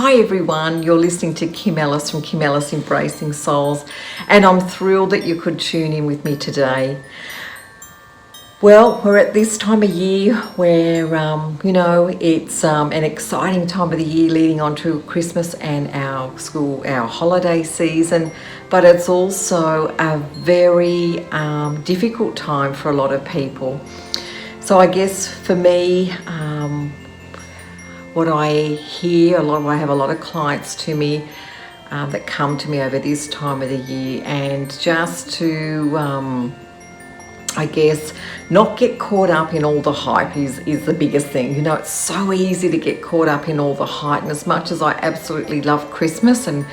Hi everyone, you're listening to Kim Ellis from Kim Ellis Embracing Souls, and I'm thrilled that you could tune in with me today. Well, we're at this time of year where, it's an exciting time of the year leading on to Christmas and our holiday season, but it's also a very difficult time for a lot of people. So I guess for me, what I hear I have a lot of clients to me that come to me over this time of the year, and just to I guess not get caught up in all the hype is the biggest thing. It's so easy to get caught up in all the hype, and as much as I absolutely love Christmas and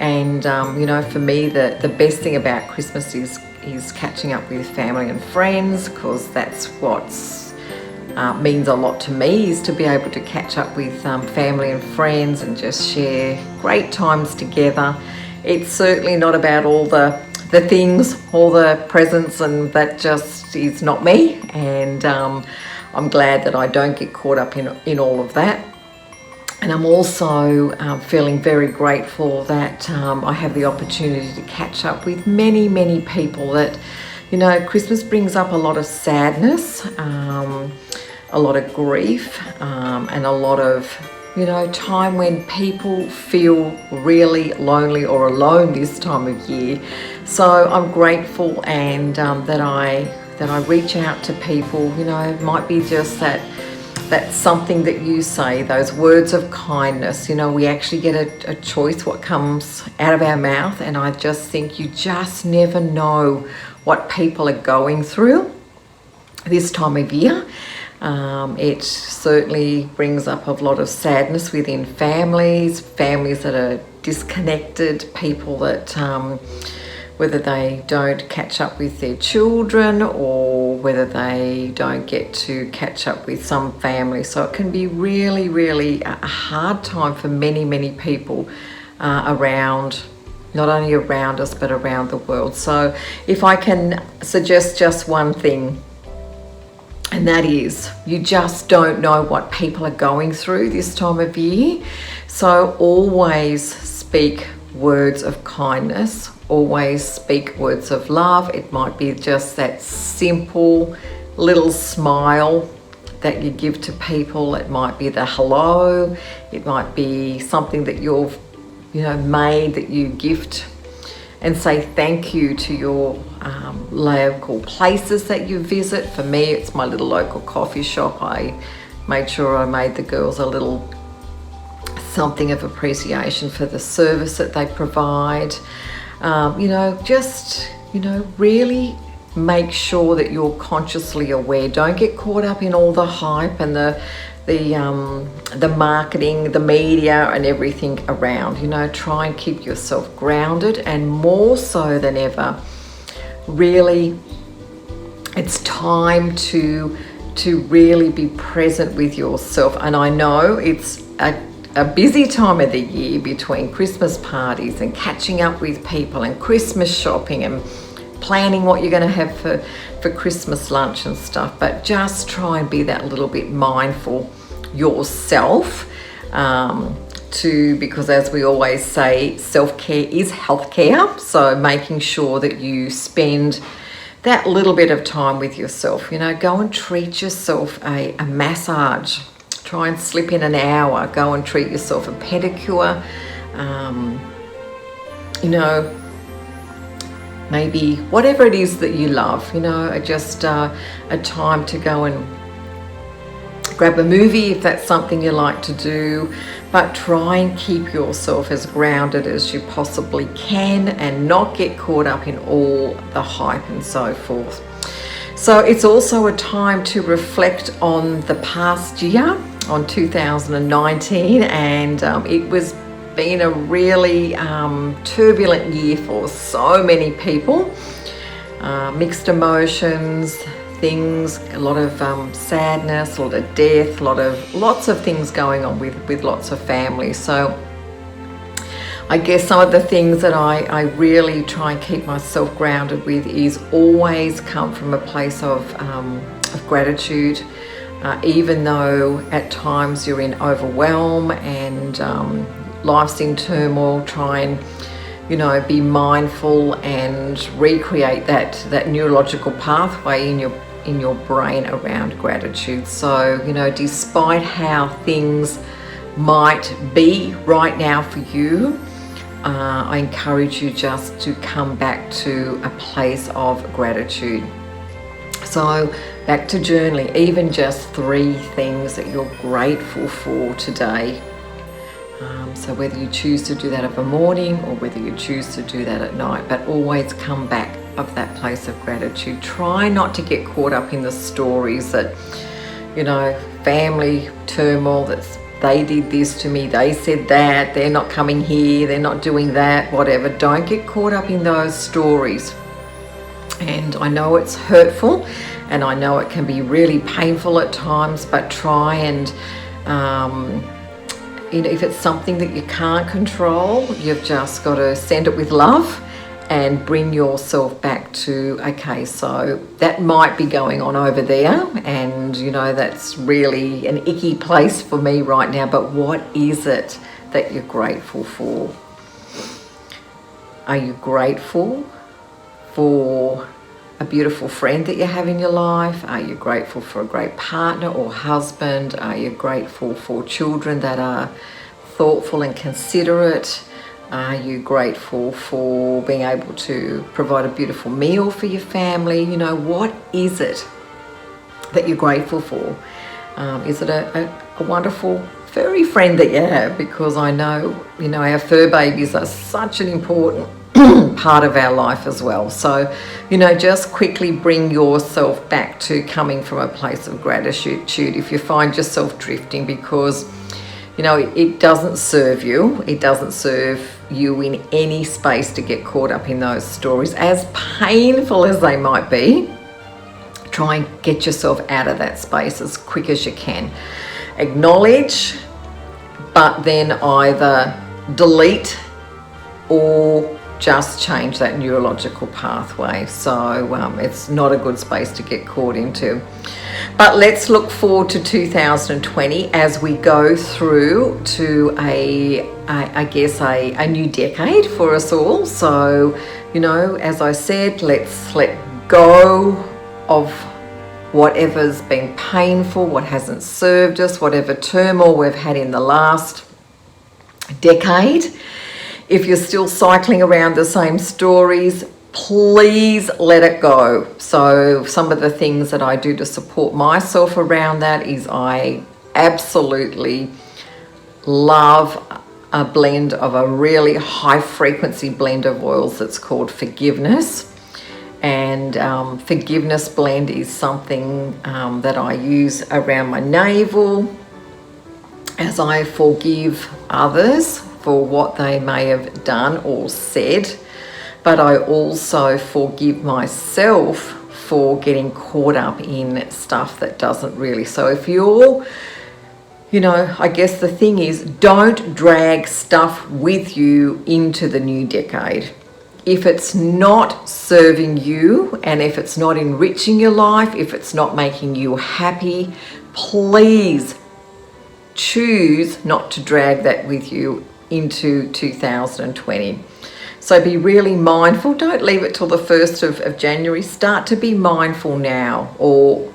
for me the best thing about Christmas is catching up with family and friends, because that's what's means a lot to me, is to be able to catch up with family and friends and just share great times together. It's certainly not about all the things, all the presents, and that just is not me, and I'm glad that I don't get caught up in all of that. And I'm also feeling very grateful that I have the opportunity to catch up with many people that, Christmas brings up a lot of sadness, a lot of grief, and a lot of time when people feel really lonely or alone this time of year. So I'm grateful, and that I reach out to people. It might be just that's something that you say, those words of kindness. We actually get a choice what comes out of our mouth, and I just think you just never know what people are going through this time of year. It certainly brings up a lot of sadness within families that are disconnected, people that whether they don't catch up with their children or whether they don't get to catch up with some family. So it can be really a hard time for many people around, not only around us but around the world. So if I can suggest just one thing, and that is, you just don't know what people are going through this time of year. So always speak words of kindness, always speak words of love. It might be just that simple little smile that you give to people. It might be the hello. It might be something that you've made that you gift and say thank you to your local places that you visit. For me, it's my little local coffee shop. I made sure I made the girls a little something of appreciation for the service that they provide. Really make sure that you're consciously aware. Don't get caught up in all the hype and the marketing, the media and everything around. Try and keep yourself grounded, and more so than ever, really, it's time to really be present with yourself. And I know it's a busy time of the year between Christmas parties and catching up with people and Christmas shopping and planning what you're going to have for Christmas lunch and stuff, but just try and be that little bit mindful yourself, because as we always say, self-care is healthcare. So making sure that you spend that little bit of time with yourself. Go and treat yourself a massage. Try and slip in an hour. Go and treat yourself a pedicure. Maybe whatever it is that you love. Just a time to go and grab a movie if that's something you like to do, but try and keep yourself as grounded as you possibly can and not get caught up in all the hype and so forth. So it's also a time to reflect on the past year, on 2019, and it was been a really turbulent year for so many people. Mixed emotions, things, a lot of sadness, a lot of death, lots of things going on with lots of families. So I guess some of the things that I really try and keep myself grounded with is always come from a place of gratitude, even though at times you're in overwhelm and life's in turmoil, try and, be mindful and recreate that neurological pathway in your brain around gratitude. So, despite how things might be right now for you, I encourage you just to come back to a place of gratitude. So back to journaling, even just 3 things that you're grateful for today. So whether you choose to do that of a morning or whether you choose to do that at night, but always come back of that place of gratitude. Try not to get caught up in the stories that, family turmoil, that's they did this to me, they said that, they're not coming here, they're not doing that, whatever. Don't get caught up in those stories. And I know it's hurtful and I know it can be really painful at times, but try and, if it's something that you can't control, you've just got to send it with love and bring yourself back to, okay, so that might be going on over there, and that's really an icky place for me right now, but what is it that you're grateful for? Are you grateful for a beautiful friend that you have in your life? Are you grateful for a great partner or husband? Are you grateful for children that are thoughtful and considerate? Are you grateful for being able to provide a beautiful meal for your family? What is it that you're grateful for? Is it a wonderful furry friend that you have? Because I know, our fur babies are such an important part of our life as well. So, just quickly bring yourself back to coming from a place of gratitude if you find yourself drifting, because it doesn't serve you. It doesn't serve you in any space to get caught up in those stories, as painful as they might be. Try and get yourself out of that space as quick as you can. Acknowledge, but then either delete or just change that neurological pathway. So it's not a good space to get caught into. But let's look forward to 2020 as we go through to a new decade for us all. So, as I said, let's let go of whatever's been painful, what hasn't served us, whatever turmoil we've had in the last decade. If you're still cycling around the same stories, please let it go. So some of the things that I do to support myself around that is I absolutely love a blend of a really high frequency blend of oils that's called Forgiveness. And Forgiveness blend is something that I use around my navel as I forgive others for what they may have done or said, but I also forgive myself for getting caught up in stuff that doesn't really. So if you're, I guess the thing is, don't drag stuff with you into the new decade. If it's not serving you and if it's not enriching your life, if it's not making you happy, please choose not to drag that with you into 2020. So be really mindful. Don't leave it till the 1st of January. Start to be mindful now, or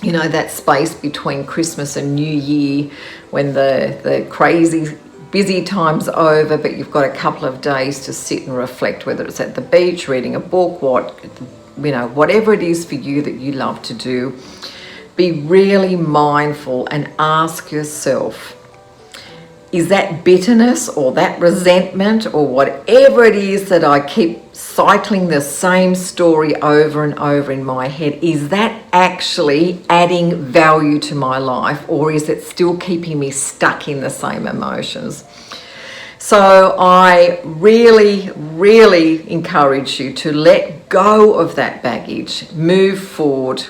that space between Christmas and New Year, when the crazy busy time's over, but you've got a couple of days to sit and reflect, whether it's at the beach, reading a book, whatever it is for you that you love to do. Be really mindful and ask yourself, is that bitterness or that resentment or whatever it is that I keep cycling the same story over and over in my head, is that actually adding value to my life, or is it still keeping me stuck in the same emotions? So I really, really encourage you to let go of that baggage, move forward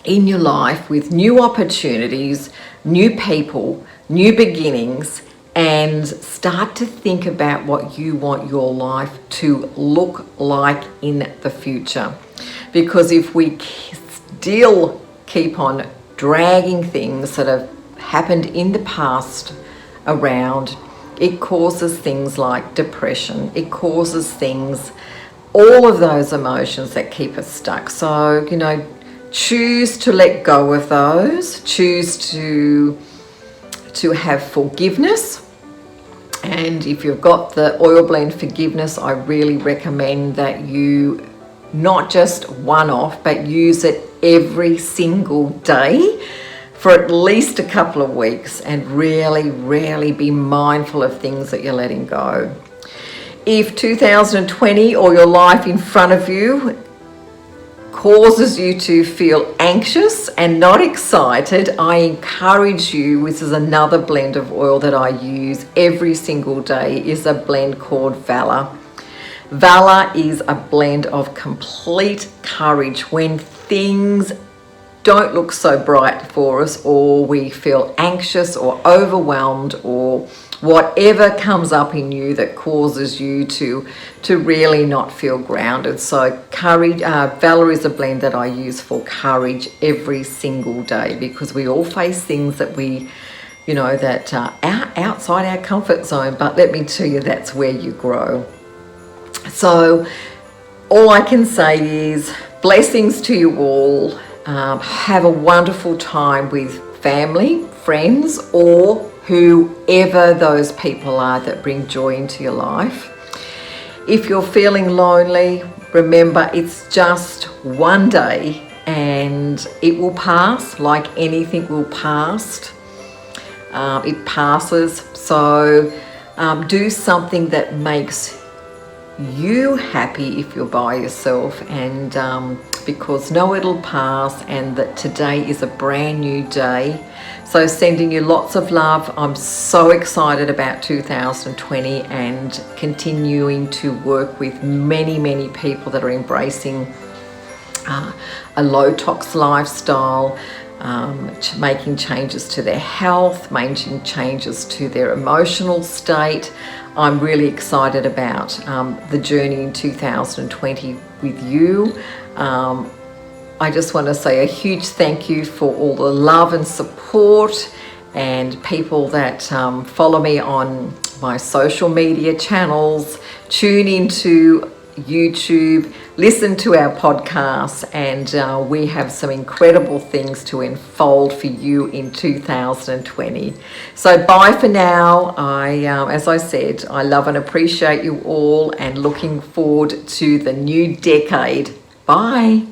in your life with new opportunities, new people, new beginnings, and start to think about what you want your life to look like in the future. Because if we still keep on dragging things that have happened in the past around, It causes things like depression. It causes things, all of those emotions that keep us stuck. So, you know, choose to let go of those. Choose to have forgiveness. And if you've got the oil blend forgiveness, I really recommend that you not just one-off, but use it every single day for at least a couple of weeks, and really be mindful of things that you're letting go. If 2020 or your life in front of you causes you to feel anxious and not excited, I encourage you, this is another blend of oil that I use every single day, is a blend called Valor. Valor is a blend of complete courage when things don't look so bright for us, or we feel anxious or overwhelmed, or whatever comes up in you that causes you to really not feel grounded. So courage, Valor is a blend that I use for courage every single day, because we all face things that we, you know, that are outside our comfort zone, but let me tell you, that's where you grow. So all I can say is blessings to you all. Have a wonderful time with family, friends, or whoever those people are that bring joy into your life. If you're feeling lonely, remember it's just one day and it will pass. Like anything will pass. It passes. So do something that makes you happy if you're by yourself, and because know it'll pass, and that today is a brand new day. So sending you lots of love. I'm so excited about 2020 and continuing to work with many people that are embracing a low tox lifestyle, making changes to their health, making changes to their emotional state. I'm really excited about the journey in 2020 with you. I just want to say a huge thank you for all the love and support, and people that follow me on my social media channels, tune into YouTube, listen to our podcasts, and we have some incredible things to unfold for you in 2020. So bye for now. As I said, I love and appreciate you all, and looking forward to the new decade. Bye.